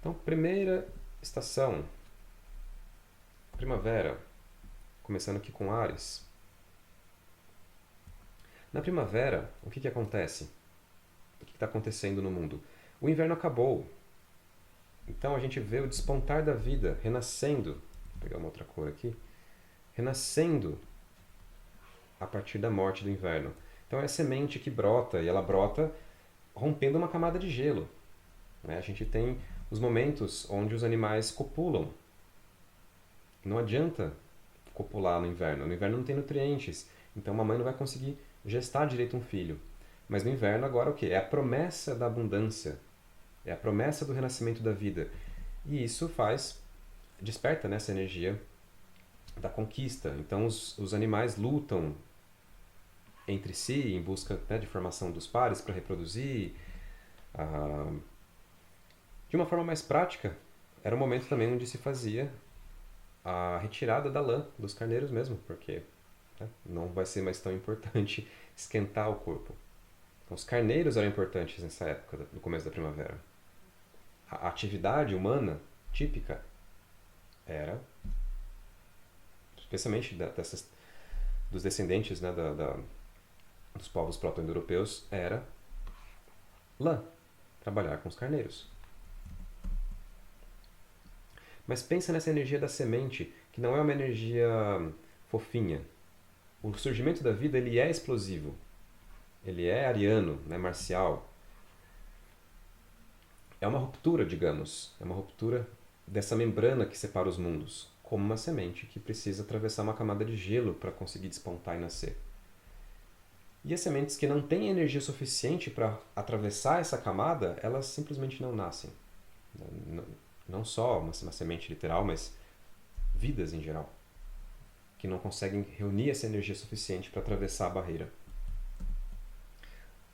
Então, primeira estação, primavera, começando aqui com Áries. Na primavera, o que acontece? O que está acontecendo no mundo? O inverno acabou. Então a gente vê o despontar da vida renascendo. Vou pegar uma outra cor aqui. Renascendo a partir da morte do inverno. Então é a semente que brota, e ela brota rompendo uma camada de gelo. A gente tem os momentos onde os animais copulam. Não adianta copular no inverno. No inverno não tem nutrientes. Então a mamãe não vai conseguir gestar direito um filho. Mas no inverno agora o quê? É a promessa da abundância. É a promessa do renascimento da vida. E isso desperta essa energia da conquista. Então os animais lutam entre si em busca de formação dos pares para reproduzir. De uma forma mais prática, era um momento também onde se fazia a retirada da lã dos carneiros mesmo, porque não vai ser mais tão importante esquentar o corpo. Então, os carneiros eram importantes nessa época, no começo da primavera. A atividade humana típica era, especialmente dos descendentes dos povos proto-indo-europeus, era lã, trabalhar com os carneiros. Mas pensa nessa energia da semente, que não é uma energia fofinha. O surgimento da vida ele é explosivo. Ele é ariano, marcial. É uma ruptura, digamos. É uma ruptura dessa membrana que separa os mundos. Como uma semente que precisa atravessar uma camada de gelo para conseguir despontar e nascer. E as sementes que não têm energia suficiente para atravessar essa camada, elas simplesmente não nascem. Não só uma semente literal, mas vidas em geral, que não conseguem reunir essa energia suficiente para atravessar a barreira.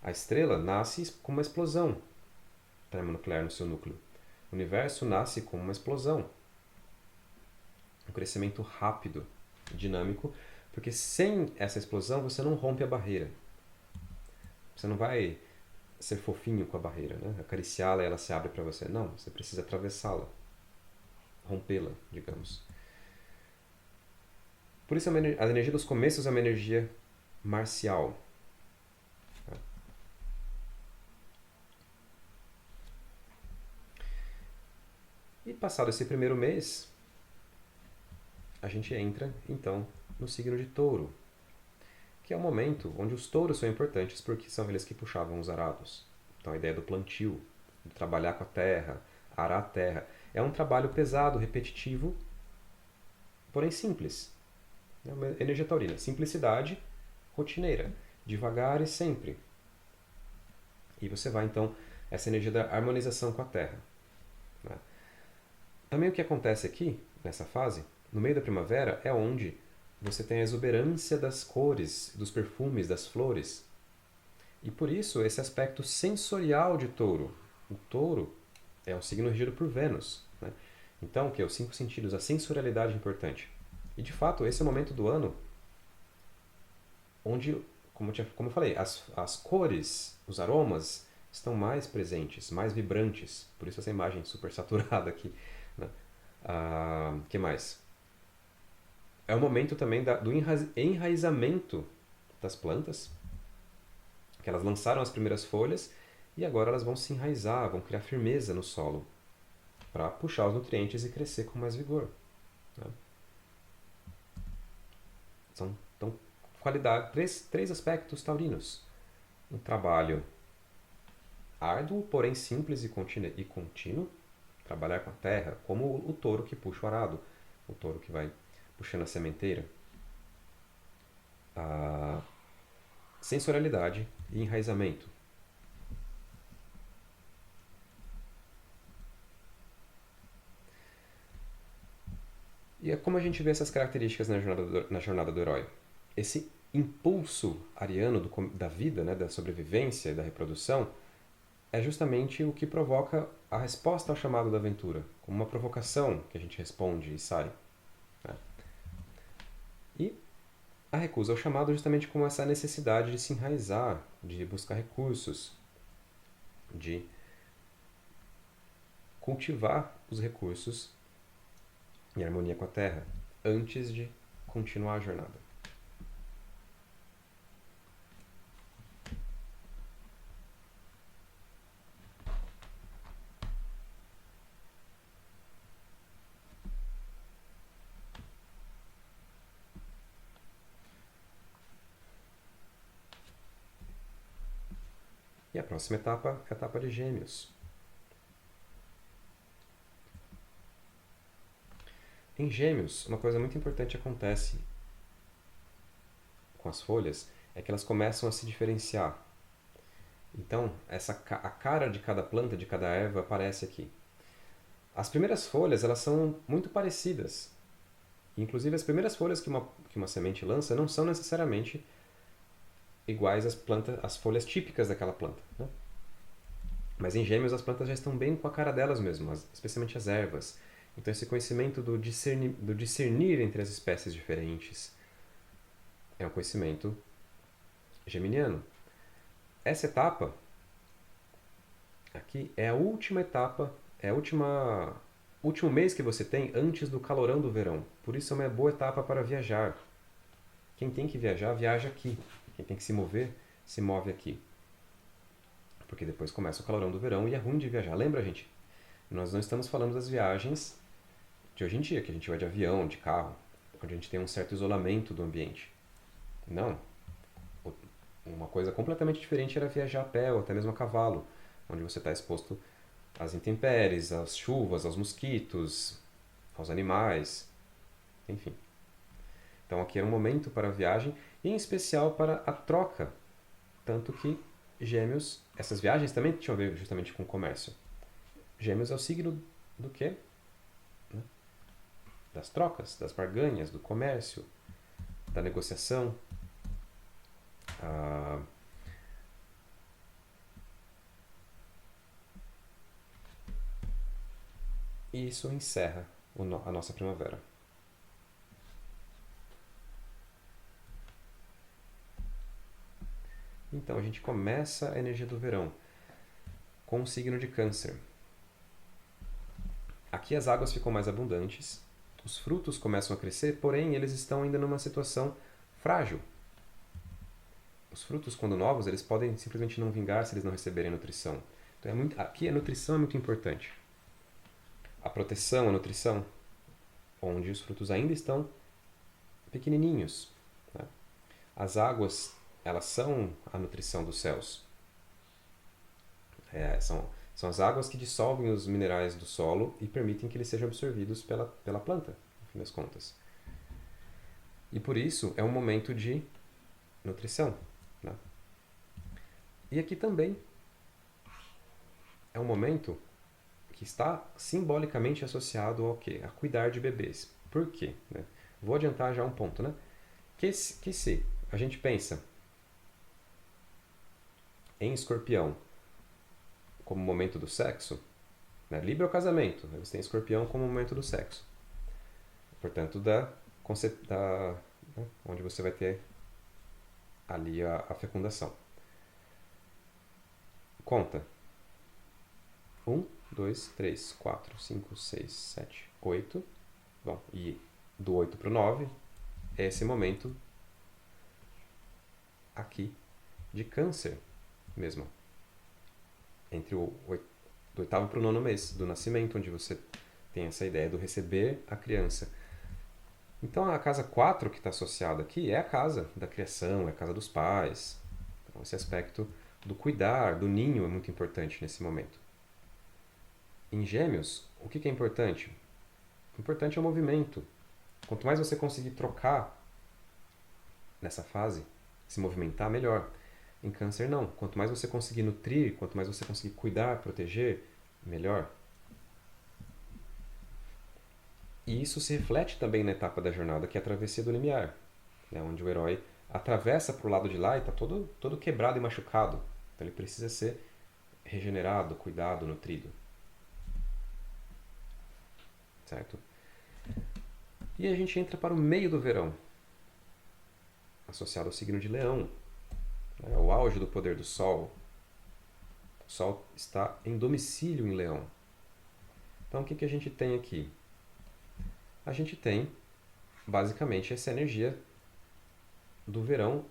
A estrela nasce como uma explosão termonuclear no seu núcleo. O universo nasce como uma explosão. Um crescimento rápido e dinâmico, porque sem essa explosão você não rompe a barreira. Você não vai ser fofinho com a barreira, acariciá-la e ela se abre para você. Não, você precisa atravessá-la, rompê-la, digamos. Por isso a energia dos começos é uma energia marcial. E passado esse primeiro mês, a gente entra, então, no signo de Touro, que é o momento onde os touros são importantes porque são eles que puxavam os arados. Então a ideia do plantio, de trabalhar com a terra, arar a terra, é um trabalho pesado, repetitivo, porém simples. É uma energia taurina. Simplicidade, rotineira, devagar e sempre. E você vai, então, essa energia da harmonização com a terra. Também o que acontece aqui, nessa fase, no meio da primavera, é onde você tem a exuberância das cores, dos perfumes, das flores. E por isso, esse aspecto sensorial de Touro. O Touro é um signo regido por Vênus. Então, o que? Os 5 sentidos, a sensorialidade é importante. E de fato, esse é o momento do ano onde, como eu falei, as cores, os aromas estão mais presentes, mais vibrantes. Por isso essa imagem super saturada aqui. Que mais? É o momento também do enraizamento das plantas, que elas lançaram as primeiras folhas e agora elas vão se enraizar, vão criar firmeza no solo para puxar os nutrientes e crescer com mais vigor. São três aspectos taurinos. Um trabalho árduo, porém simples e contínuo. Trabalhar com a terra, como o touro que puxa o arado, o touro que vai puxando a sementeira. A sensorialidade e enraizamento. E é como a gente vê essas características na jornada do herói. Esse impulso ariano da vida, da sobrevivência e da reprodução, é justamente o que provoca a resposta ao chamado da aventura, como uma provocação que a gente responde e sai. E a recusa ao chamado justamente como essa necessidade de se enraizar, de buscar recursos, de cultivar os recursos em harmonia com a Terra, antes de continuar a jornada. E a próxima etapa é a etapa de Gêmeos. Em Gêmeos, uma coisa muito importante acontece com as folhas, é que elas começam a se diferenciar. Então, a cara de cada planta, de cada erva, aparece aqui. As primeiras folhas, elas são muito parecidas. Inclusive, as primeiras folhas que uma semente lança não são necessariamente iguais às folhas típicas daquela planta, né? Mas em Gêmeos, as plantas já estão bem com a cara delas mesmo, especialmente as ervas. Então, esse conhecimento do discernir entre as espécies diferentes é um conhecimento geminiano. Essa etapa aqui é a última etapa, é o último mês que você tem antes do calorão do verão. Por isso é uma boa etapa para viajar. Quem tem que viajar, viaja aqui. Quem tem que se mover, se move aqui. Porque depois começa o calorão do verão e é ruim de viajar. Lembra, gente? Nós não estamos falando das viagens de hoje em dia, que a gente vai de avião, de carro, onde a gente tem um certo isolamento do ambiente. Não. Uma coisa completamente diferente era viajar a pé ou até mesmo a cavalo, onde você está exposto às intempéries, às chuvas, aos mosquitos, aos animais, enfim. Então aqui era um momento para a viagem e em especial para a troca. Tanto que Gêmeos, essas viagens também tinham a ver justamente com o comércio. Gêmeos é o signo do quê? Das trocas, das barganhas, do comércio, da negociação. E isso encerra a nossa primavera. Então a gente começa a energia do verão com o signo de Câncer. Aqui as águas ficam mais abundantes, os frutos começam a crescer, porém eles estão ainda numa situação frágil. Os frutos, quando novos, eles podem simplesmente não vingar se eles não receberem nutrição. Então aqui a nutrição é muito importante. A proteção, a nutrição, onde os frutos ainda estão pequenininhos, né? As águas, elas são a nutrição dos céus. São as águas que dissolvem os minerais do solo e permitem que eles sejam absorvidos pela planta, no fim das contas. E por isso é um momento de nutrição, né? E aqui também é um momento que está simbolicamente associado ao quê? A cuidar de bebês. Por quê? Né? Vou adiantar já um ponto, né? Que se a gente pensa em Escorpião como momento do sexo, né? Libra é o casamento, você tem Escorpião como momento do sexo. Portanto, né? Onde você vai ter ali a fecundação. Conta. 1, 2, 3, 4, 5, 6, 7, 8. Bom, e do 8 para o 9 é esse momento aqui de Câncer mesmo. Entre do 8º para o 9º mês do nascimento, onde você tem essa ideia do receber a criança. Então a casa 4 que está associada aqui é a casa da criação, é a casa dos pais. Então, esse aspecto do cuidar, do ninho é muito importante nesse momento. Em Gêmeos, o que é importante? O importante é o movimento. Quanto mais você conseguir trocar nessa fase, se movimentar, melhor. Em Câncer, não. Quanto mais você conseguir nutrir, quanto mais você conseguir cuidar, proteger, melhor. E isso se reflete também na etapa da jornada, que é a travessia do limiar, né, onde o herói atravessa para o lado de lá e está todo quebrado e machucado. Então ele precisa ser regenerado, cuidado, nutrido. Certo? E a gente entra para o meio do verão, associado ao signo de Leão, né, o auge do poder do Sol. O Sol está em domicílio em Leão. Então o que que a gente tem aqui? A gente tem basicamente essa energia do verão,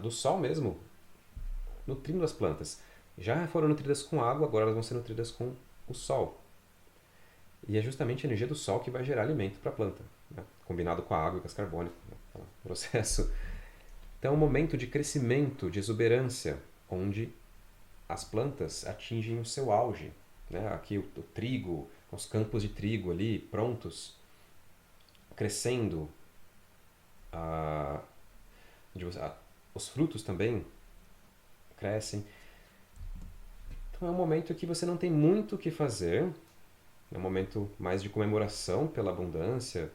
do sol mesmo, nutrindo as plantas. Já foram nutridas com água, agora elas vão ser nutridas com o sol. E é justamente a energia do sol que vai gerar alimento para a planta, né? Combinado com a água e gás carbônico, né? Aquele processo. Então é um momento de crescimento, de exuberância, onde as plantas atingem o seu auge, né? Aqui o trigo, os campos de trigo ali prontos, crescendo, a, os frutos também crescem. Então é um momento que você não tem muito o que fazer, é um momento mais de comemoração pela abundância,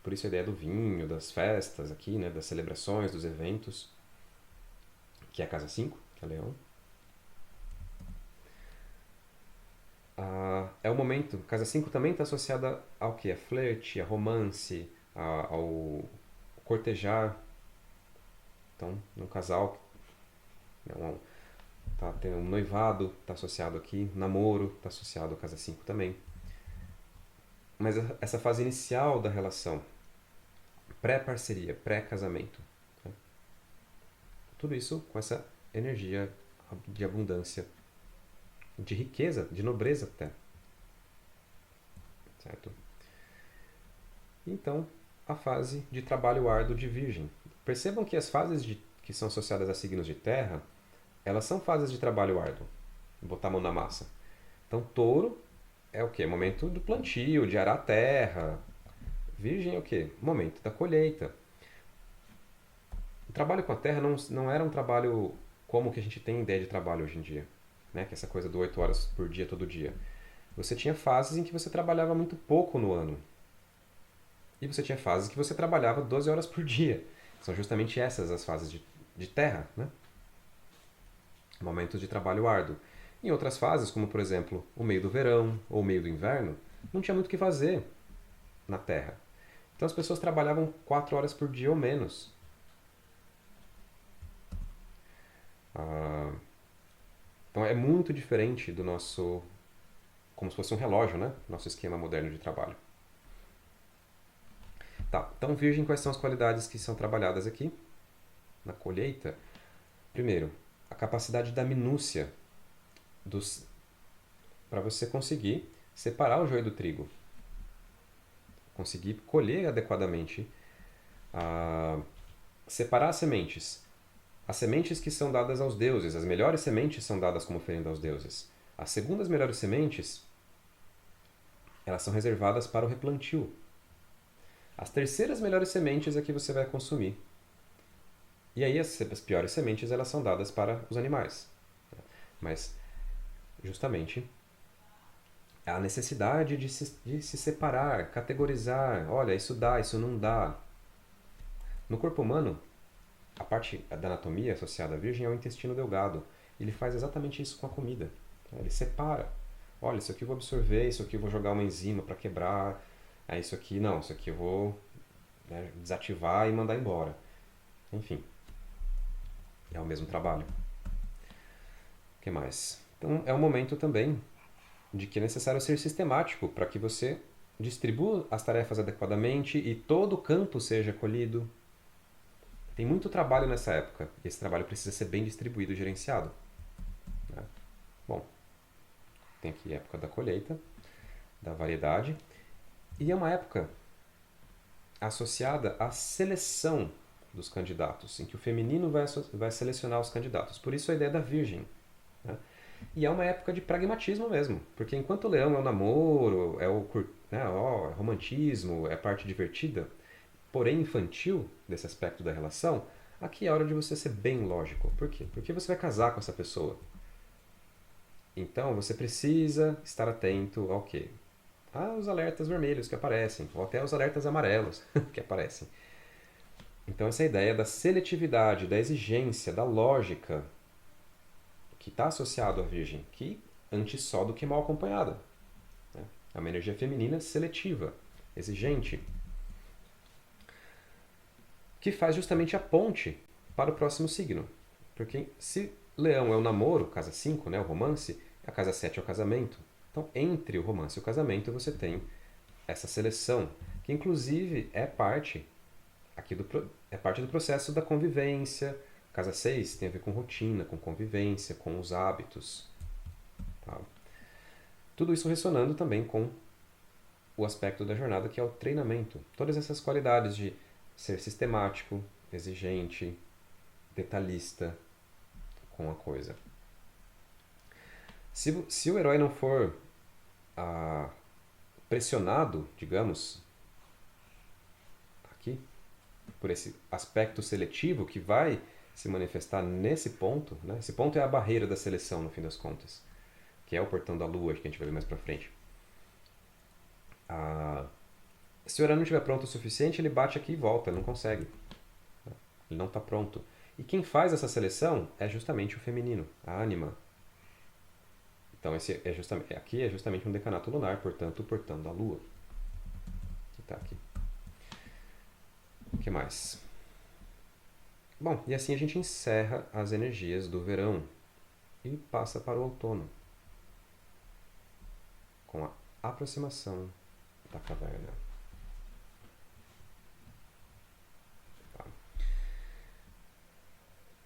por isso a ideia do vinho, das festas aqui, né? Das celebrações, dos eventos, que é a casa 5, que é Leão. É o momento, casa 5 também está associada ao que? A flerte, a romance, ao cortejar. Então, um casal, né, tem um noivado, está associado aqui, namoro está associado à casa 5 também. Mas essa fase inicial da relação, pré-parceria, pré-casamento, né? Tudo isso com essa energia de abundância, de riqueza, de nobreza até. Certo? Então, a fase de trabalho árduo de Virgem. Percebam que as fases que são associadas a signos de terra, elas são fases de trabalho árduo. Botar a mão na massa. Então, Touro é o quê? Momento do plantio, de arar a terra. Virgem é o quê? Momento da colheita. O trabalho com a terra não era um trabalho como que a gente tem ideia de trabalho hoje em dia, né? Que é essa coisa do 8 horas por dia, todo dia. Você tinha fases em que você trabalhava muito pouco no ano. E você tinha fases que você trabalhava 12 horas por dia. São justamente essas as fases de terra, né? Momentos de trabalho árduo. Em outras fases, como por exemplo o meio do verão ou o meio do inverno, não tinha muito o que fazer na terra. Então as pessoas trabalhavam 4 horas por dia ou menos. Então é muito diferente do nosso, como se fosse um relógio, né? Nosso esquema moderno de trabalho. Tá, então Virgem, quais são as qualidades que são trabalhadas aqui na colheita? Primeiro, a capacidade da minúcia para você conseguir separar o joio do trigo, conseguir colher adequadamente, separar as sementes que são dadas aos deuses, as melhores sementes são dadas como oferenda aos deuses. As segundas melhores sementes, elas são reservadas para o replantio. As terceiras melhores sementes é que você vai consumir. E aí as piores sementes, elas são dadas para os animais. Mas, justamente, a necessidade de se separar, categorizar. Olha, isso dá, isso não dá. No corpo humano, a parte da anatomia associada à virgem é o intestino delgado. Ele faz exatamente isso com a comida. Ele separa. Olha, isso aqui eu vou absorver, isso aqui eu vou jogar uma enzima para quebrar. Isso aqui não, isso aqui eu vou, né, desativar e mandar embora. Enfim, é o mesmo trabalho. O que mais? Então é um momento também de que é necessário ser sistemático para que você distribua as tarefas adequadamente e todo o campo seja colhido. Tem muito trabalho nessa época e esse trabalho precisa ser bem distribuído e gerenciado, né? Bom, tem aqui a época da colheita, da variedade, e é uma época associada à seleção dos candidatos, em que o feminino vai selecionar os candidatos. Por isso a ideia da virgem, né? E é uma época de pragmatismo mesmo, porque enquanto o leão é o namoro, é o romantismo, é a parte divertida, porém infantil desse aspecto da relação, aqui é hora de você ser bem lógico. Por quê? Porque você vai casar com essa pessoa. Então você precisa estar atento ao quê? Aos alertas vermelhos que aparecem, ou até aos alertas amarelos que aparecem. Então essa ideia da seletividade, da exigência, da lógica, que está associado à virgem, que antes só do que mal acompanhada, né? É uma energia feminina seletiva, exigente, que faz justamente a ponte para o próximo signo. Porque se Leão é o namoro, casa 5, né, o romance, a casa 7 é o casamento. Então, entre o romance e o casamento, você tem essa seleção, que inclusive é parte do processo da convivência. Casa 6 tem a ver com rotina, com convivência, com os hábitos. Tá? Tudo isso ressonando também com o aspecto da jornada, que é o treinamento. Todas essas qualidades de ser sistemático, exigente, detalhista com a coisa. Se o herói não for pressionado, digamos, aqui, por esse aspecto seletivo que vai se manifestar nesse ponto, né? Esse ponto é a barreira da seleção, no fim das contas, que é o portão da lua, que a gente vai ver mais pra frente. Se o herói não estiver pronto o suficiente, ele bate aqui e volta, ele não consegue. Ele não está pronto. E quem faz essa seleção é justamente o feminino, a ânima. Então aqui é justamente um decanato lunar, portanto o portão da lua. Que está aqui. O que mais? Bom, e assim a gente encerra as energias do verão e passa para o outono, com a aproximação da caverna. Tá.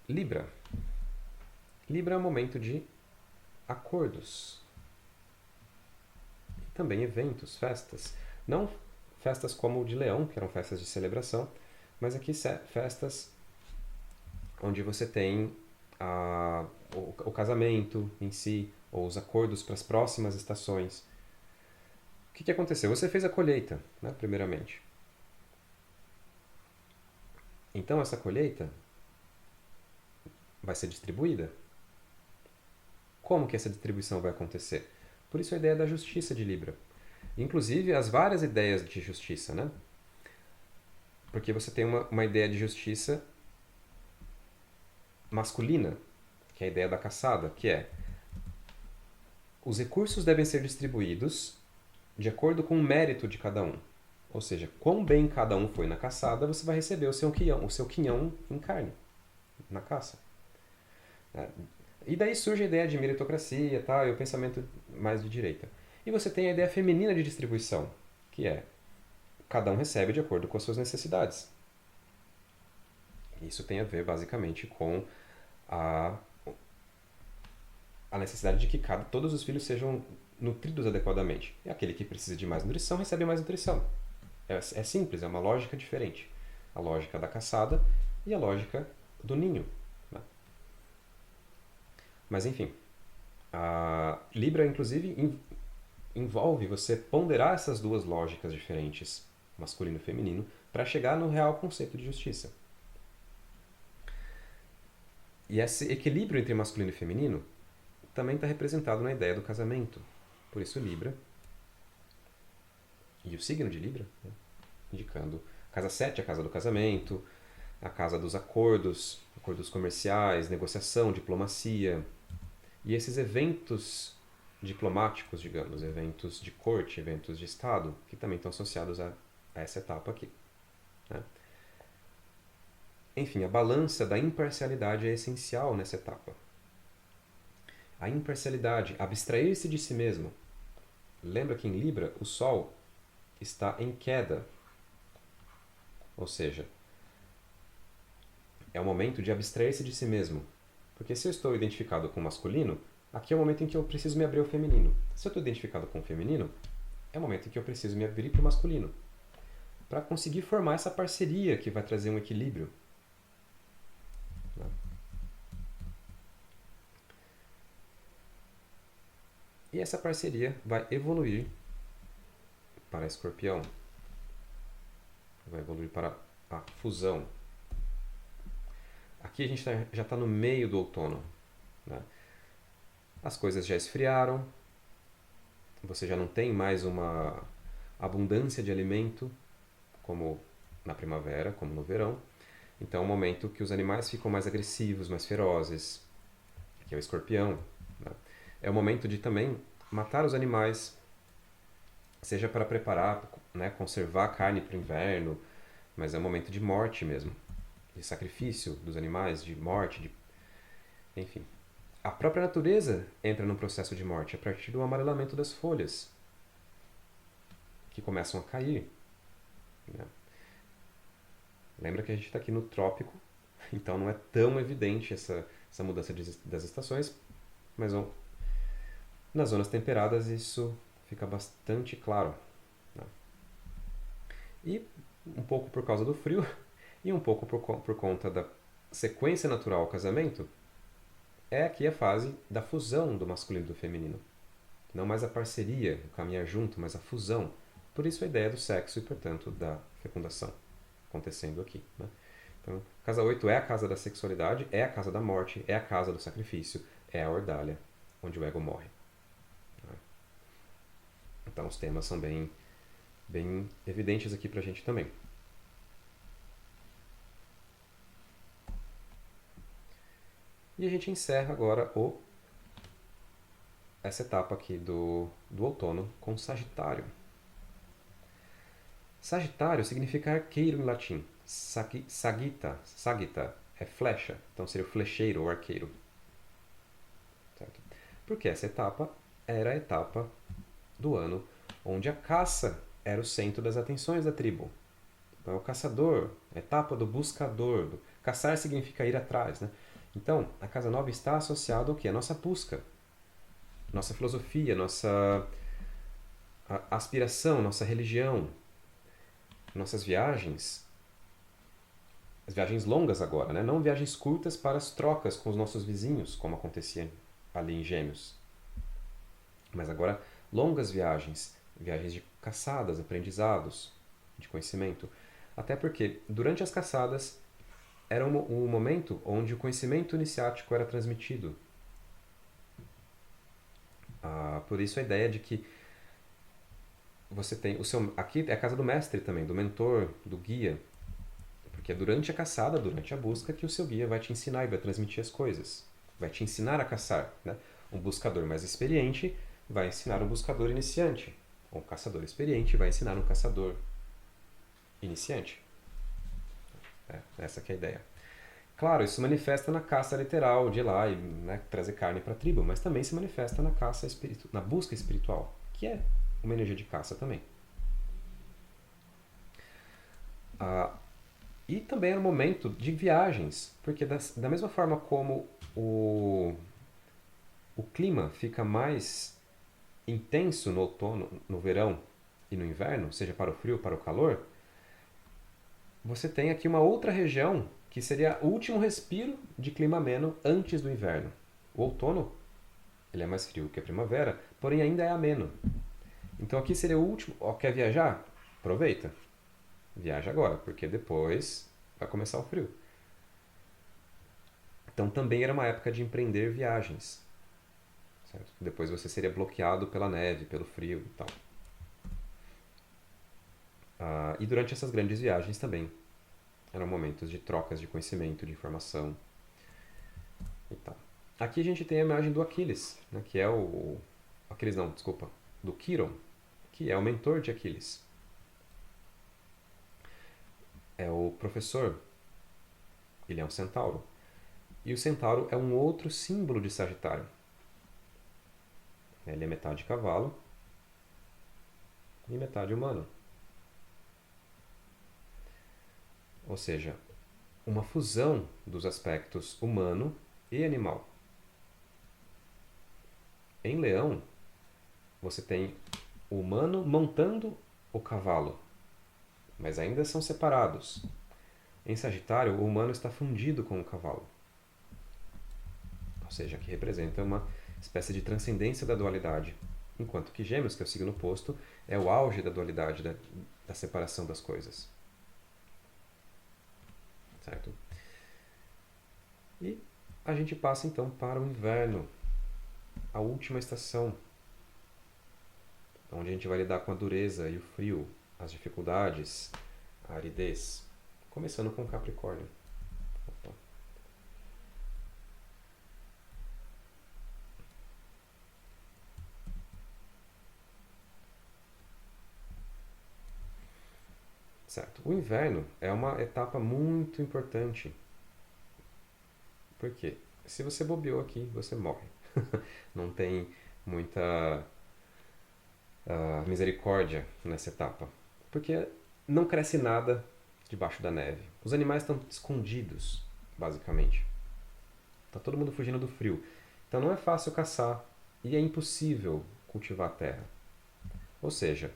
Libra. Libra é um momento de acordos. E também eventos, festas. Não festas como o de Leão, que eram festas de celebração, mas aqui festas onde você tem o casamento em si, ou os acordos para as próximas estações. O que aconteceu? Você fez a colheita, né, primeiramente. Então essa colheita vai ser distribuída. Como que essa distribuição vai acontecer? Por isso a ideia da justiça de Libra. Inclusive as várias ideias de justiça, né? Porque você tem uma ideia de justiça masculina, que é a ideia da caçada, que é os recursos devem ser distribuídos de acordo com o mérito de cada um. Ou seja, quão bem cada um foi na caçada, você vai receber o seu quinhão em carne, na caça. E daí surge a ideia de meritocracia, tá? E o pensamento mais de direita. E você tem a ideia feminina de distribuição, que é cada um recebe de acordo com as suas necessidades. Isso tem a ver basicamente com a necessidade de que todos os filhos sejam nutridos adequadamente. E aquele que precisa de mais nutrição recebe mais nutrição. É simples, é uma lógica diferente. A lógica da caçada e a lógica do ninho. Né? Mas enfim, a Libra inclusive envolve você ponderar essas duas lógicas diferentes, masculino e feminino, para chegar no real conceito de justiça. E esse equilíbrio entre masculino e feminino também está representado na ideia do casamento. Por isso Libra e o signo de Libra, né? Indicando a casa 7, a casa do casamento, a casa dos acordos comerciais, negociação, diplomacia. E esses eventos diplomáticos, digamos, eventos de corte, eventos de Estado, que também estão associados a essa etapa aqui. Né? Enfim, a balança da imparcialidade é essencial nessa etapa. A imparcialidade, abstrair-se de si mesmo. Lembra que em Libra o Sol está em queda. Ou seja, é o momento de abstrair-se de si mesmo. Porque se eu estou identificado com o masculino, aqui é o momento em que eu preciso me abrir ao feminino. Se eu estou identificado com o feminino, é o momento em que eu preciso me abrir para o masculino. Para conseguir formar essa parceria que vai trazer um equilíbrio. E essa parceria vai evoluir para Escorpião. Vai evoluir para a fusão. Aqui a gente já está no meio do outono. Né? As coisas já esfriaram. Você já não tem mais uma abundância de alimento como na primavera, como no verão. Então é um momento que os animais ficam mais agressivos, mais ferozes, que é o escorpião. Né? É o momento de também matar os animais, seja para preparar, né, conservar a carne para o inverno, mas é um momento de morte mesmo, de sacrifício dos animais, de morte, enfim. a própria natureza entra num processo de morte a partir do amarelamento das folhas, que começam a cair. Né? Lembra que a gente está aqui no trópico, então não é tão evidente essa mudança das estações, mas nas zonas temperadas isso fica bastante claro. Né? E um pouco por causa do frio e um pouco por conta da sequência natural ao casamento, é aqui a fase da fusão do masculino e do feminino. Não mais a parceria, o caminhar junto, mas a fusão. Por isso a ideia do sexo e, portanto, da fecundação acontecendo aqui. Né? Então, casa 8 é a casa da sexualidade, é a casa da morte, é a casa do sacrifício, é a ordalha, onde o ego morre. Né? Então os temas são bem evidentes aqui pra gente também. E a gente encerra agora essa etapa aqui do outono com Sagitário. Sagitário significa arqueiro em latim. Sagita é flecha, então seria o flecheiro ou arqueiro. Certo? Porque essa etapa era a etapa do ano onde a caça era o centro das atenções da tribo. Então é o caçador, a etapa do buscador. Caçar significa ir atrás. Né? Então, a casa 9 está associada ao que? A nossa busca, nossa filosofia, nossa aspiração, nossa religião, nossas viagens. As viagens longas agora, né? Não viagens curtas para as trocas com os nossos vizinhos, como acontecia ali em Gêmeos. Mas agora longas viagens, viagens de caçadas, aprendizados, de conhecimento. Até porque durante as caçadas era o momento onde o conhecimento iniciático era transmitido. Por isso a ideia de que você tem aqui é a casa do mestre também, do mentor, do guia, porque é durante a caçada, durante a busca, que o seu guia vai te ensinar e vai transmitir as coisas, vai te ensinar a caçar, né? Um buscador mais experiente vai ensinar um buscador iniciante, um caçador experiente vai ensinar um caçador iniciante. Essa que é a ideia. Claro, isso se manifesta na caça literal, de ir lá e, né, trazer carne para a tribo, mas também se manifesta na caça na busca espiritual, que é uma energia de caça também. E também é um momento de viagens, porque da mesma forma como o clima fica mais intenso no outono, no verão e no inverno, seja para o frio ou para o calor, você tem aqui uma outra região que seria o último respiro de clima ameno antes do inverno. O outono ele é mais frio que a primavera, porém ainda é ameno. Então aqui seria o último. Quer viajar? Aproveita. Viaja agora, porque depois vai começar o frio. Então também era uma época de empreender viagens. Certo? Depois você seria bloqueado pela neve, pelo frio e tal. E durante essas grandes viagens também eram momentos de trocas de conhecimento, de informação e tal. Aqui a gente tem a imagem do Aquiles, né, que é o... Aquiles não, desculpa. Do Quiron, que é o mentor de Aquiles. É o professor. Ele é um centauro. E o centauro é um outro símbolo de Sagitário. Ele é metade cavalo e metade humano. Ou seja, uma fusão dos aspectos humano e animal. Em Leão, você tem o humano montando o cavalo, mas ainda são separados. Em Sagitário, o humano está fundido com o cavalo. Ou seja, que representa uma espécie de transcendência da dualidade. Enquanto que Gêmeos, que é o signo oposto, é o auge da dualidade, da separação das coisas. Certo? E a gente passa então para o inverno, a última estação, onde a gente vai lidar com a dureza e o frio, as dificuldades, a aridez, começando com Capricórnio. Opa. Certo. O inverno é uma etapa muito importante. Por quê? Se você bobeou aqui, você morre. Não tem muita misericórdia nessa etapa. Porque não cresce nada debaixo da neve. Os animais estão escondidos, basicamente. Está todo mundo fugindo do frio. Então não é fácil caçar e é impossível cultivar a terra. Ou seja,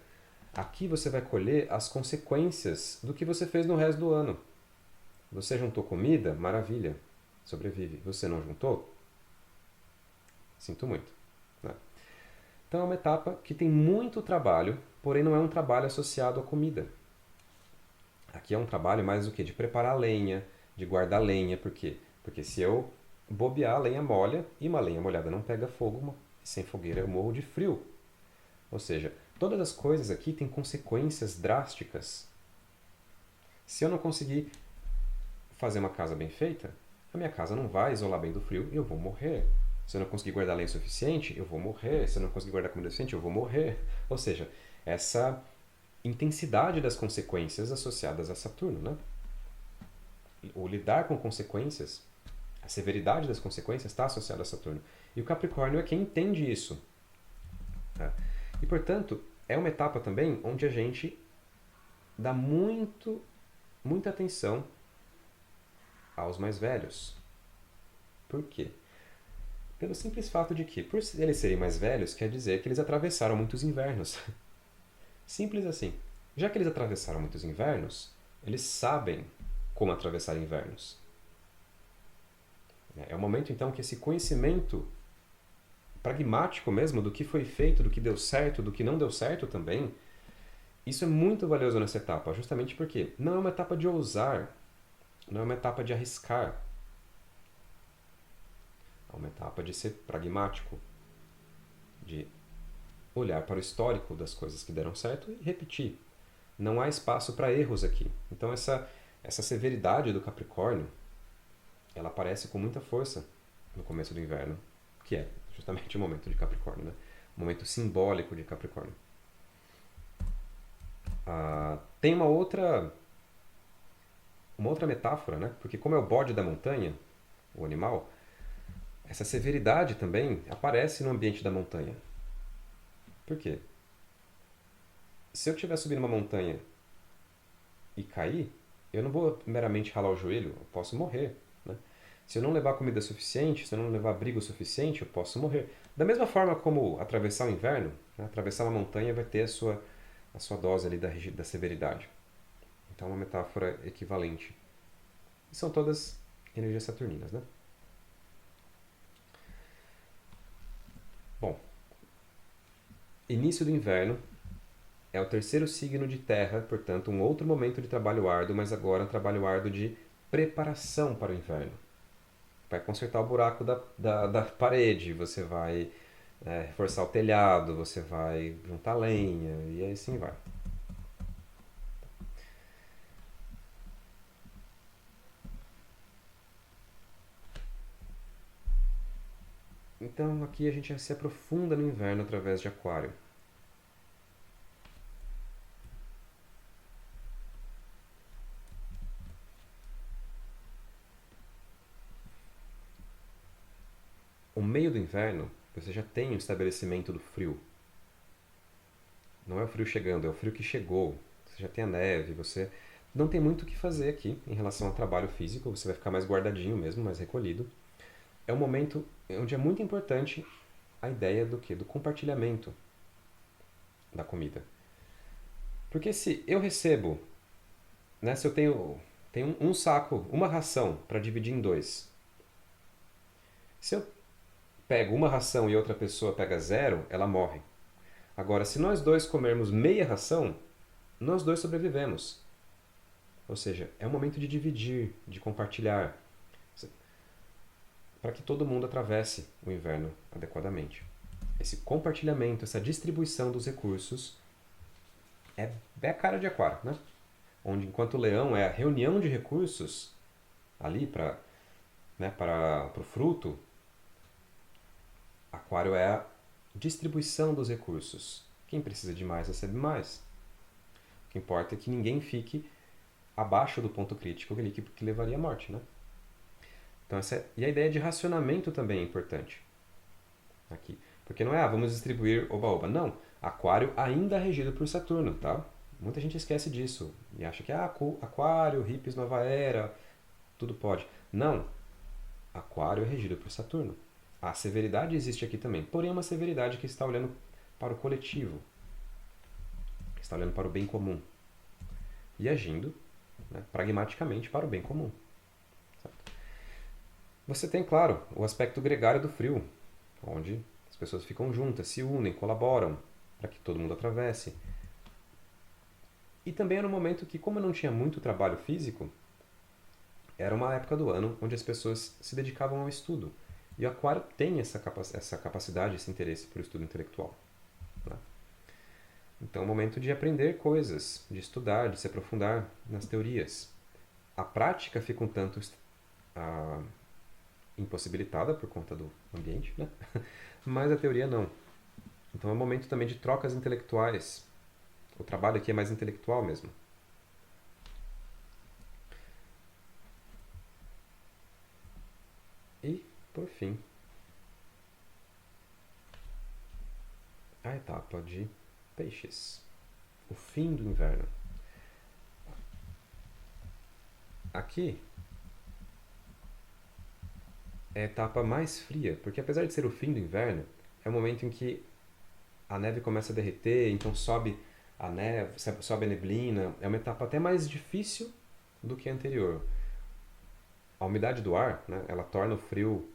aqui você vai colher as consequências do que você fez no resto do ano. Você juntou comida? Maravilha. Sobrevive. Você não juntou? Sinto muito. Né? Então é uma etapa que tem muito trabalho, porém não é um trabalho associado à comida. Aqui é um trabalho mais o quê? De preparar a lenha, de guardar lenha. Por quê? Porque se eu bobear, a lenha molha e uma lenha molhada não pega fogo, sem fogueira eu morro de frio. Ou seja, todas as coisas aqui têm consequências drásticas. Se eu não conseguir fazer uma casa bem feita, a minha casa não vai isolar bem do frio e eu vou morrer. Se eu não conseguir guardar lenha suficiente, eu vou morrer. Se eu não conseguir guardar comida suficiente, eu vou morrer. Ou seja, essa intensidade das consequências associadas a Saturno, né? O lidar com consequências, a severidade das consequências está associada a Saturno. E o Capricórnio é quem entende isso. Né? E, portanto, é uma etapa também onde a gente dá muita atenção aos mais velhos. Por quê? Pelo simples fato de que, por eles serem mais velhos, quer dizer que eles atravessaram muitos invernos. Simples assim. Já que eles atravessaram muitos invernos, eles sabem como atravessar invernos. É o momento, então, que esse conhecimento pragmático mesmo do que foi feito, do que deu certo, do que não deu certo também, isso é muito valioso nessa etapa, justamente porque não é uma etapa de ousar, não é uma etapa de arriscar. É uma etapa de ser pragmático, de olhar para o histórico das coisas que deram certo e repetir. Não há espaço para erros aqui. Então essa severidade do Capricórnio, ela aparece com muita força no começo do inverno, que é justamente o momento de Capricórnio, né? O momento simbólico de Capricórnio. Tem uma outra metáfora, né? Porque como é o bode da montanha, o animal, essa severidade também aparece no ambiente da montanha. Por quê? Se eu estiver subindo uma montanha e cair, eu não vou meramente ralar o joelho, eu posso morrer. Né? Se eu não levar comida suficiente, se eu não levar abrigo suficiente, eu posso morrer. Da mesma forma como atravessar o inverno, né? Atravessar uma montanha vai ter a sua dose ali da severidade. Então é uma metáfora equivalente. E são todas energias saturninas, né? Bom, início do inverno é o terceiro signo de terra, portanto, um outro momento de trabalho árduo, mas agora um trabalho árduo de preparação para o inverno. Vai consertar o buraco da parede, você vai reforçar o telhado, você vai juntar lenha e assim vai. Então aqui a gente se aprofunda no inverno através de Aquário. O meio do inverno, você já tem o estabelecimento do frio. Não é o frio chegando, é o frio que chegou. Você já tem a neve, você não tem muito o que fazer aqui em relação ao trabalho físico, você vai ficar mais guardadinho mesmo, mais recolhido. É um momento onde é muito importante a ideia do quê? Do compartilhamento da comida. Porque se eu recebo, né, se eu tenho um saco, uma ração para dividir em dois. Se eu pego uma ração e outra pessoa pega zero, ela morre. Agora, se nós dois comermos meia ração, nós dois sobrevivemos. Ou seja, é um momento de dividir, de compartilhar, para que todo mundo atravesse o inverno adequadamente. Esse compartilhamento, essa distribuição dos recursos é a cara de Aquário, né? Onde enquanto o leão é a reunião de recursos ali para o fruto, Aquário é a distribuição dos recursos. Quem precisa de mais recebe mais. O que importa é que ninguém fique abaixo do ponto crítico que levaria à morte, né? Então, e a ideia de racionamento também é importante aqui. Porque não é, vamos distribuir oba-oba. Não, Aquário ainda é regido por Saturno, tá? Muita gente esquece disso e acha que Aquário, hippies, nova era, tudo pode. Não, Aquário é regido por Saturno. A severidade existe aqui também, porém é uma severidade que está olhando para o coletivo, que está olhando para o bem comum e agindo, né, pragmaticamente para o bem comum. Certo? Você tem, claro, o aspecto gregário do frio, onde as pessoas ficam juntas, se unem, colaboram para que todo mundo atravesse. E também era um momento que, como não tinha muito trabalho físico, era uma época do ano onde as pessoas se dedicavam ao estudo. E o Aquário tem essa capacidade, esse interesse por estudo intelectual. Né? Então é um momento de aprender coisas, de estudar, de se aprofundar nas teorias. A prática fica um tanto impossibilitada por conta do ambiente, né? Mas a teoria não. Então é um momento também de trocas intelectuais. O trabalho aqui é mais intelectual mesmo. E, por fim, a etapa de Peixes. O fim do inverno. Aqui é a etapa mais fria, porque apesar de ser o fim do inverno, é o momento em que a neve começa a derreter, então sobe a neve, sobe a neblina. É uma etapa até mais difícil do que a anterior. A umidade do ar, né, ela torna o frio,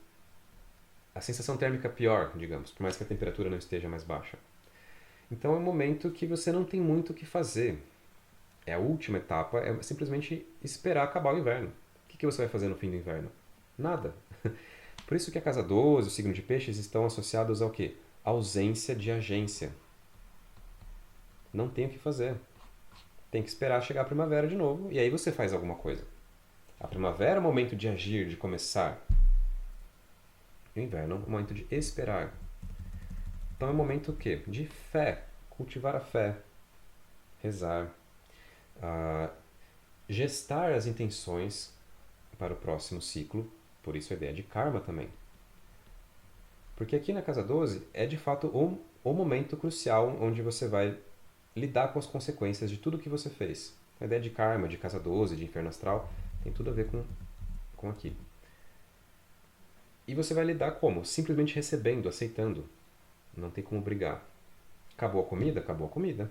a sensação térmica pior, digamos, por mais que a temperatura não esteja mais baixa. Então é um momento que você não tem muito o que fazer. É a última etapa, é simplesmente esperar acabar o inverno. O que você vai fazer no fim do inverno? Nada. Por isso que a casa 12, o signo de peixes, estão associados ao quê? Ausência de agência. Não tem o que fazer. Tem que esperar chegar a primavera de novo e aí você faz alguma coisa. A primavera é o momento de agir, de começar. E o inverno é o momento de esperar. Então é um momento o quê? De fé. Cultivar a fé. Rezar. Gestar as intenções para o próximo ciclo. Por isso a ideia de karma também. Porque aqui na casa 12 é de fato o momento crucial onde você vai lidar com as consequências de tudo que você fez. A ideia de karma, de casa 12, de inferno astral, tem tudo a ver com aqui. E você vai lidar como? Simplesmente recebendo, aceitando. Não tem como brigar. Acabou a comida? Acabou a comida.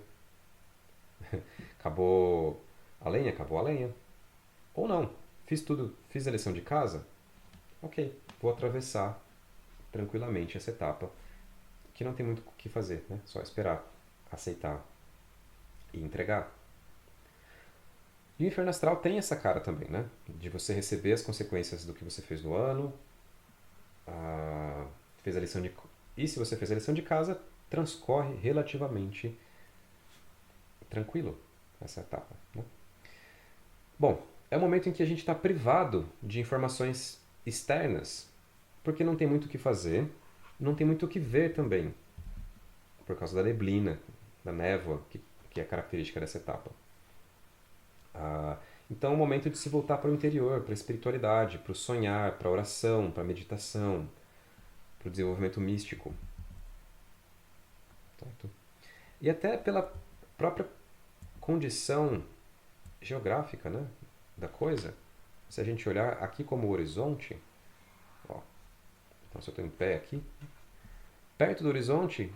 Acabou a lenha? Acabou a lenha. Ou não. Fiz tudo, fiz a lição de casa? Ok, vou atravessar tranquilamente essa etapa, que não tem muito o que fazer, né? Só esperar, aceitar e entregar. E o inferno astral tem essa cara também, né? De você receber as consequências do que você fez no ano, fez a lição de... E se você fez a lição de casa, transcorre relativamente tranquilo essa etapa, né? Bom, é o momento em que a gente está privado de informações externas, porque não tem muito o que fazer, não tem muito o que ver também, por causa da neblina, da névoa, que é característica dessa etapa. Então é o momento de se voltar para o interior, para a espiritualidade, para o sonhar, para a oração, para a meditação, para o desenvolvimento místico. Certo? E até pela própria condição geográfica, né, da coisa, se a gente olhar aqui como horizonte, ó, então se eu estou em pé aqui, perto do horizonte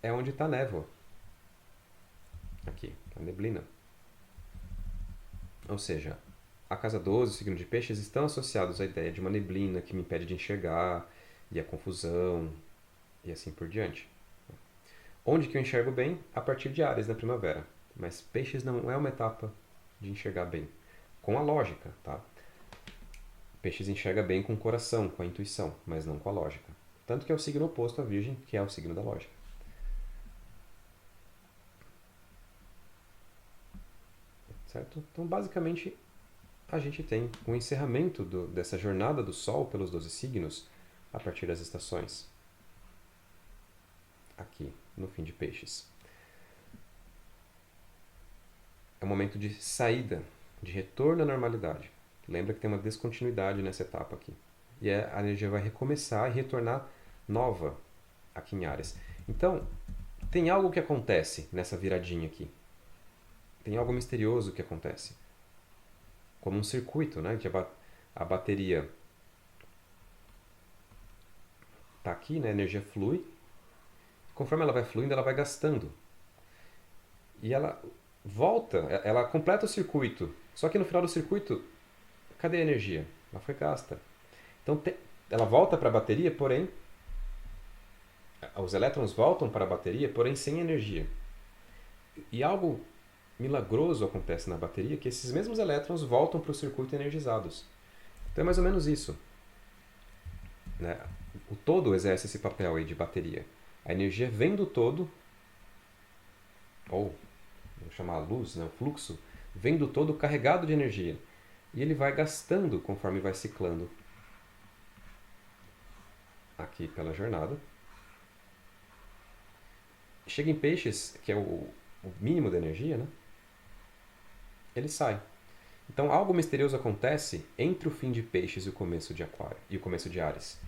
é onde está a névoa. Aqui, a neblina. Ou seja, a casa 12, o signo de peixes, estão associados à ideia de uma neblina que me impede de enxergar, e a confusão, e assim por diante. Onde que eu enxergo bem? A partir de Áries na primavera. Mas peixes não é uma etapa de enxergar bem. Com a lógica, tá? Peixes enxerga bem com o coração, com a intuição, mas não com a lógica. Tanto que é o signo oposto à Virgem, que é o signo da lógica. Certo? Então, basicamente, a gente tem o encerramento dessa jornada do Sol pelos 12 signos a partir das estações. Aqui, no fim de Peixes. É um momento de saída, de retorno à normalidade. Lembra que tem uma descontinuidade nessa etapa aqui. E a energia vai recomeçar e retornar nova aqui em Áries. Então, tem algo que acontece nessa viradinha aqui. Tem algo misterioso que acontece. Como um circuito, né? Que a bateria está aqui, né? A energia flui. Conforme ela vai fluindo, ela vai gastando. E ela volta, ela completa o circuito. Só que no final do circuito, cadê a energia? Ela foi gasta. Então ela volta para a bateria, porém os elétrons voltam para a bateria, porém sem energia. E algo milagroso acontece na bateria, que esses mesmos elétrons voltam para o circuito energizados. Então é mais ou menos isso. Né? O todo exerce esse papel aí de bateria. A energia vem do todo, ou vamos chamar a luz, né? O fluxo, vem do todo carregado de energia. E ele vai gastando conforme vai ciclando aqui pela jornada. Chega em peixes, que é o mínimo da energia, né? Ele sai. Então algo misterioso acontece entre o fim de peixes e o começo de aquário e o começo de Áries,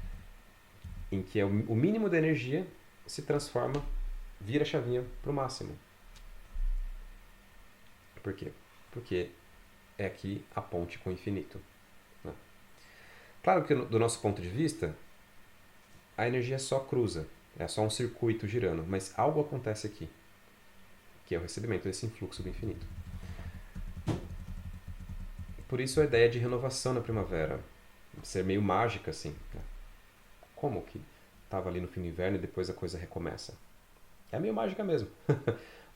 em que o mínimo da energia se transforma, vira a chavinha para o máximo. Por quê? Porque é aqui a ponte com o infinito. Né? Claro que do nosso ponto de vista, a energia só cruza, é só um circuito girando, mas algo acontece aqui, que é o recebimento desse influxo do infinito. Por isso a ideia de renovação na primavera, ser meio mágica assim. Né? Como que estava ali no fim do inverno e depois a coisa recomeça? É meio mágica mesmo,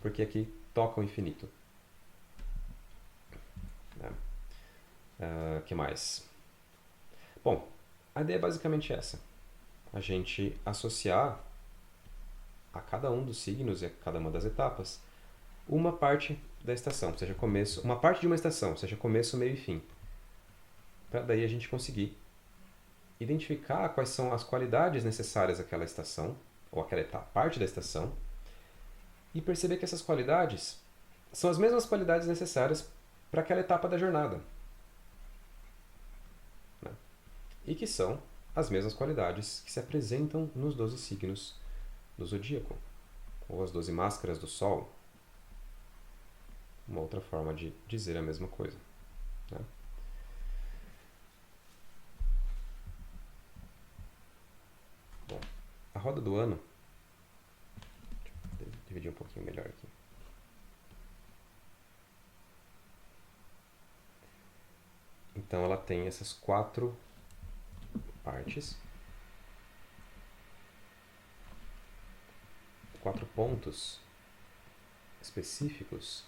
porque aqui toca o infinito. Que mais? Bom, a ideia é basicamente essa. A gente associar a cada um dos signos e a cada uma das etapas uma parte da estação, seja começo, uma parte de uma estação, seja começo, meio e fim. Para daí a gente conseguir identificar quais são as qualidades necessárias àquela estação, ou àquela parte da estação, e perceber que essas qualidades são as mesmas qualidades necessárias para aquela etapa da jornada. Né? E que são as mesmas qualidades que se apresentam nos 12 signos do zodíaco, ou as 12 máscaras do Sol. Uma outra forma de dizer a mesma coisa. Né? Bom, a roda do ano, deixa eu dividir um pouquinho melhor aqui. Então ela tem essas 4 partes, 4 pontos específicos,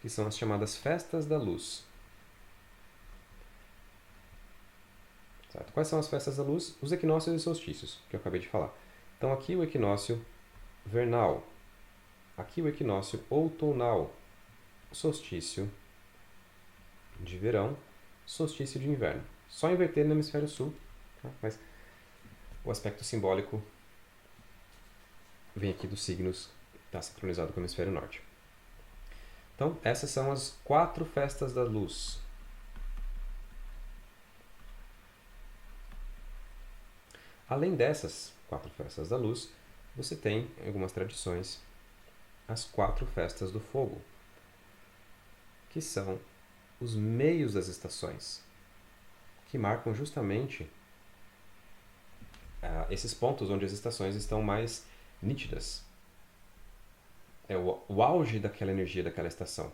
que são as chamadas festas da luz. Certo? Quais são as festas da luz? Os equinócios e solstícios, que eu acabei de falar. Então aqui o equinócio vernal, aqui o equinócio outonal, solstício de verão, solstício de inverno. Só inverter no hemisfério sul, tá? Mas o aspecto simbólico vem aqui dos signos, está sincronizado com o hemisfério norte. Então, essas são as 4 festas da luz. Além dessas 4 festas da luz, você tem, em algumas tradições, as 4 festas do fogo, que são os meios das estações, que marcam justamente esses pontos onde as estações estão mais nítidas. É o auge daquela energia daquela estação.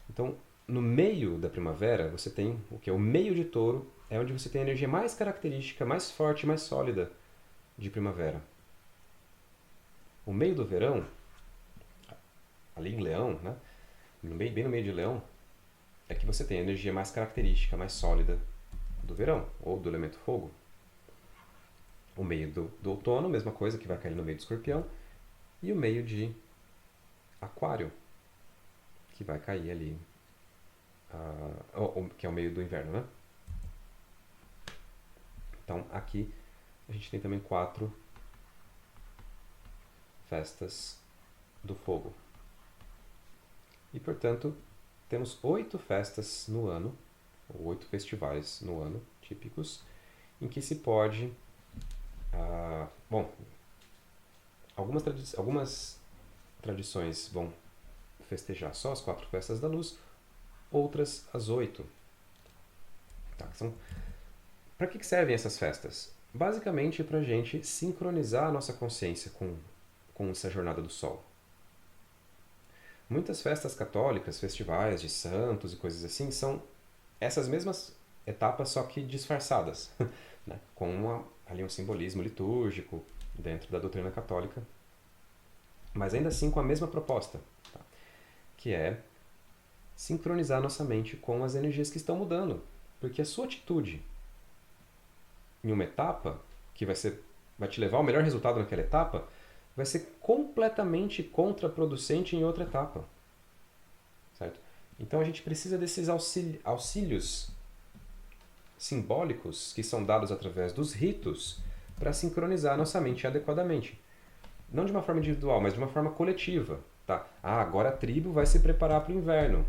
Então, no meio da primavera, você tem o que é o meio de touro, é onde você tem a energia mais característica, mais forte, mais sólida de primavera. O meio do verão, ali em Leão, né? Bem no meio de Leão, é que você tem a energia mais característica, mais sólida do verão, ou do elemento fogo. O meio do outono, mesma coisa, que vai cair no meio do escorpião. E o meio de aquário, que vai cair ali, que é o meio do inverno, né? Então aqui a gente tem também 4 festas do fogo. E portanto temos 8 festas no ano, 8 festivais no ano, típicos, em que se pode... bom, algumas tradições vão festejar só as 4 festas da luz, outras as 8. Tá, para que servem essas festas? Basicamente para a gente sincronizar a nossa consciência com essa jornada do Sol. Muitas festas católicas, festivais de santos e coisas assim, são essas mesmas etapas, só que disfarçadas, né? Com ali um simbolismo litúrgico dentro da doutrina católica, mas ainda assim com a mesma proposta, tá? Que é sincronizar nossa mente com as energias que estão mudando, porque a sua atitude em uma etapa, que vai te levar ao melhor resultado naquela etapa, vai ser completamente contraproducente em outra etapa. Certo? Então a gente precisa desses auxílios simbólicos que são dados através dos ritos para sincronizar nossa mente adequadamente. Não de uma forma individual, mas de uma forma coletiva. Tá? Agora a tribo vai se preparar para o inverno.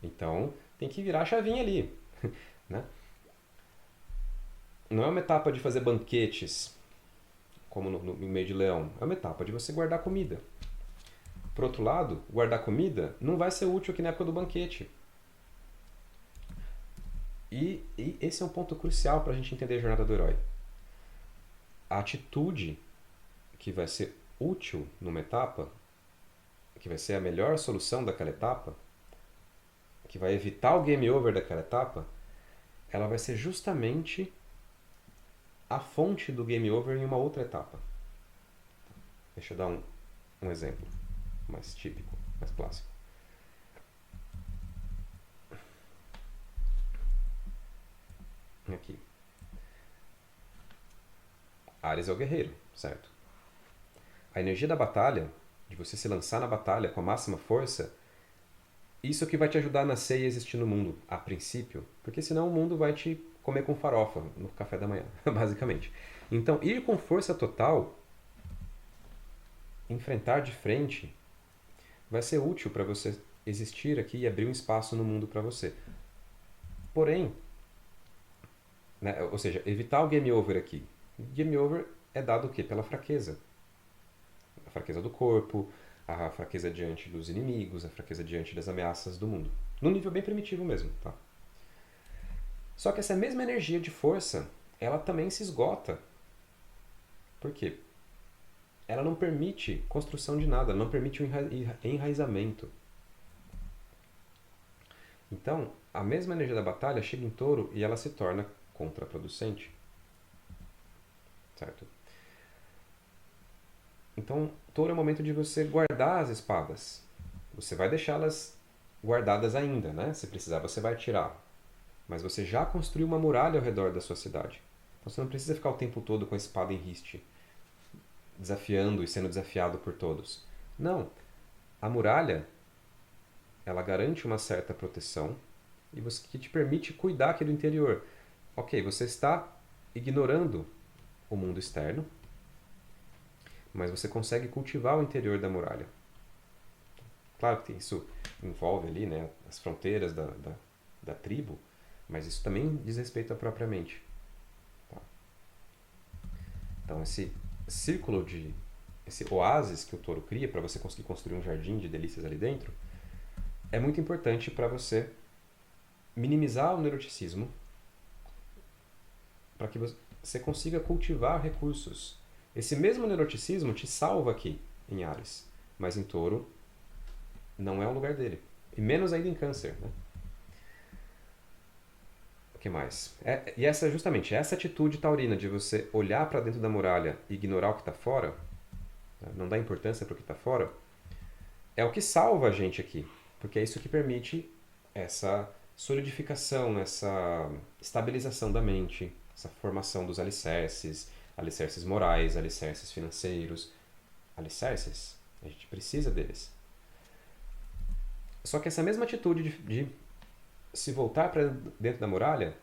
Então tem que virar a chavinha ali. Né? Não é uma etapa de fazer banquetes, como no meio de leão. É uma etapa de você guardar comida. Por outro lado, guardar comida não vai ser útil aqui na época do banquete. E esse é um ponto crucial para a gente entender a jornada do herói. A atitude que vai ser útil numa etapa, que vai ser a melhor solução daquela etapa, que vai evitar o game over daquela etapa, ela vai ser justamente a fonte do game over em uma outra etapa. Deixa eu dar um exemplo mais típico, mais clássico. Aqui. Ares é o guerreiro, certo? A energia da batalha, de você se lançar na batalha com a máxima força, isso que vai te ajudar a nascer e existir no mundo, a princípio. Porque senão o mundo vai te comer com farofa no café da manhã, basicamente. Então, ir com força total, enfrentar de frente, vai ser útil para você existir aqui e abrir um espaço no mundo para você. Porém, né, ou seja, evitar o game over aqui. Game over é dado o quê? Pela fraqueza. A fraqueza do corpo, a fraqueza diante dos inimigos, a fraqueza diante das ameaças do mundo. Num nível bem primitivo mesmo, tá? Só que essa mesma energia de força, ela também se esgota. Por quê? Ela não permite construção de nada, ela não permite o enraizamento. Então, a mesma energia da batalha chega em Touro e ela se torna contraproducente. Certo? Então, Touro é o momento de você guardar as espadas. Você vai deixá-las guardadas ainda, né? Se precisar, você vai tirar. Mas você já construiu uma muralha ao redor da sua cidade. Então você não precisa ficar o tempo todo com a espada em riste, desafiando e sendo desafiado por todos. Não. A muralha, ela garante uma certa proteção e que te permite cuidar aqui do interior. Ok, você está ignorando o mundo externo, mas você consegue cultivar o interior da muralha. Claro que isso envolve ali, né, as fronteiras da tribo, mas isso também diz respeito à própria mente. Tá? Então esse círculo esse oásis que o Touro cria para você conseguir construir um jardim de delícias ali dentro, é muito importante para você minimizar o neuroticismo, para que você consiga cultivar recursos. Esse mesmo neuroticismo te salva aqui em Áries, mas em Touro não é o lugar dele. E menos ainda em Câncer, né? O que mais? E justamente essa atitude taurina de você olhar para dentro da muralha e ignorar o que está fora, não dar importância para o que está fora, é o que salva a gente aqui. Porque é isso que permite essa solidificação, essa estabilização da mente, essa formação dos alicerces morais, alicerces financeiros. Alicerces, a gente precisa deles. Só que essa mesma atitude de se voltar para dentro da muralha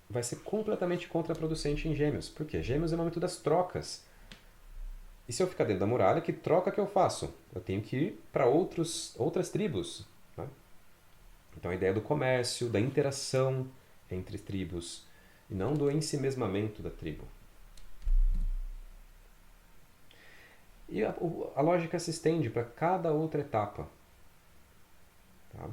vai ser completamente contraproducente em Gêmeos. Por quê? Gêmeos é o momento das trocas. E se eu ficar dentro da muralha, que troca que eu faço? Eu tenho que ir para outras tribos. Né? Então a ideia do comércio, da interação entre tribos e não do ensimesmamento da tribo. E a lógica se estende para cada outra etapa. Tá?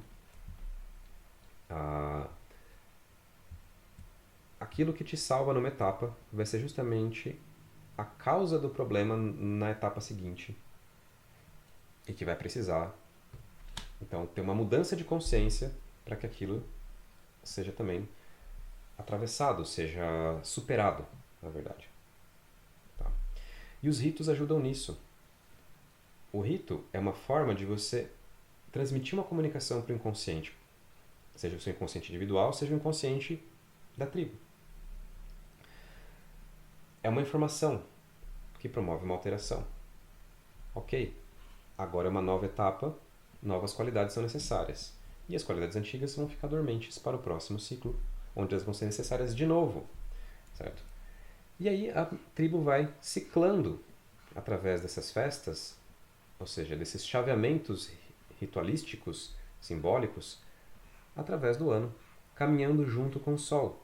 Aquilo que te salva numa etapa vai ser justamente a causa do problema na etapa seguinte. E que vai precisar, então, ter uma mudança de consciência para que aquilo seja também atravessado, seja superado, na verdade. Tá? E os ritos ajudam nisso. O rito é uma forma de você transmitir uma comunicação para o inconsciente, seja o seu inconsciente individual, seja o inconsciente da tribo. É uma informação que promove uma alteração. Ok, agora é uma nova etapa, novas qualidades são necessárias. E as qualidades antigas vão ficar dormentes para o próximo ciclo, onde elas vão ser necessárias de novo. Certo? E aí a tribo vai ciclando através dessas festas, ou seja, desses chaveamentos ritualísticos, simbólicos, através do ano, caminhando junto com o Sol.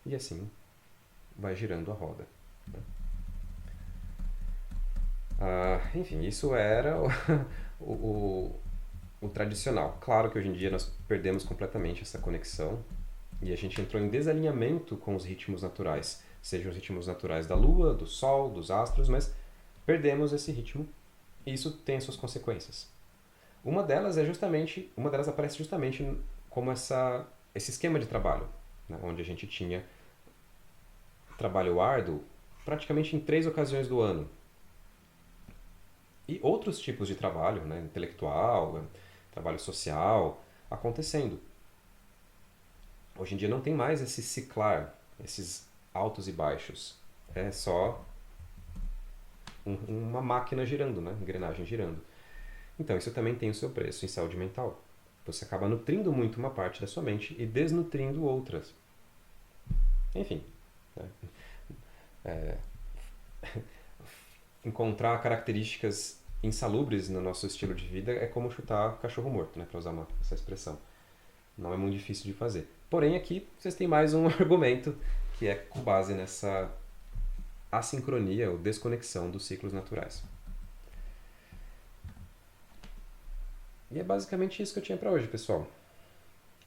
E assim vai girando a roda. Enfim, isso era o tradicional. Claro que hoje em dia nós perdemos completamente essa conexão e a gente entrou em desalinhamento com os ritmos naturais, sejam os ritmos naturais da Lua, do Sol, dos astros, mas perdemos esse ritmo e isso tem suas consequências. Uma delas aparece justamente como esse esquema de trabalho, né, onde a gente tinha trabalho árduo praticamente em 3 ocasiões do ano. E outros tipos de trabalho, né, intelectual, trabalho social, acontecendo. Hoje em dia não tem mais esse ciclar, esses altos e baixos. É só uma máquina girando, né, engrenagem girando. Então isso também tem o seu preço em saúde mental. Você acaba nutrindo muito uma parte da sua mente e desnutrindo outras. Enfim, né? Encontrar características insalubres no nosso estilo de vida é como chutar cachorro morto, né, para usar essa expressão. Não é muito difícil de fazer. Porém, aqui vocês têm mais um argumento que é com base nessa assincronia ou desconexão dos ciclos naturais. E é basicamente isso que eu tinha para hoje, pessoal.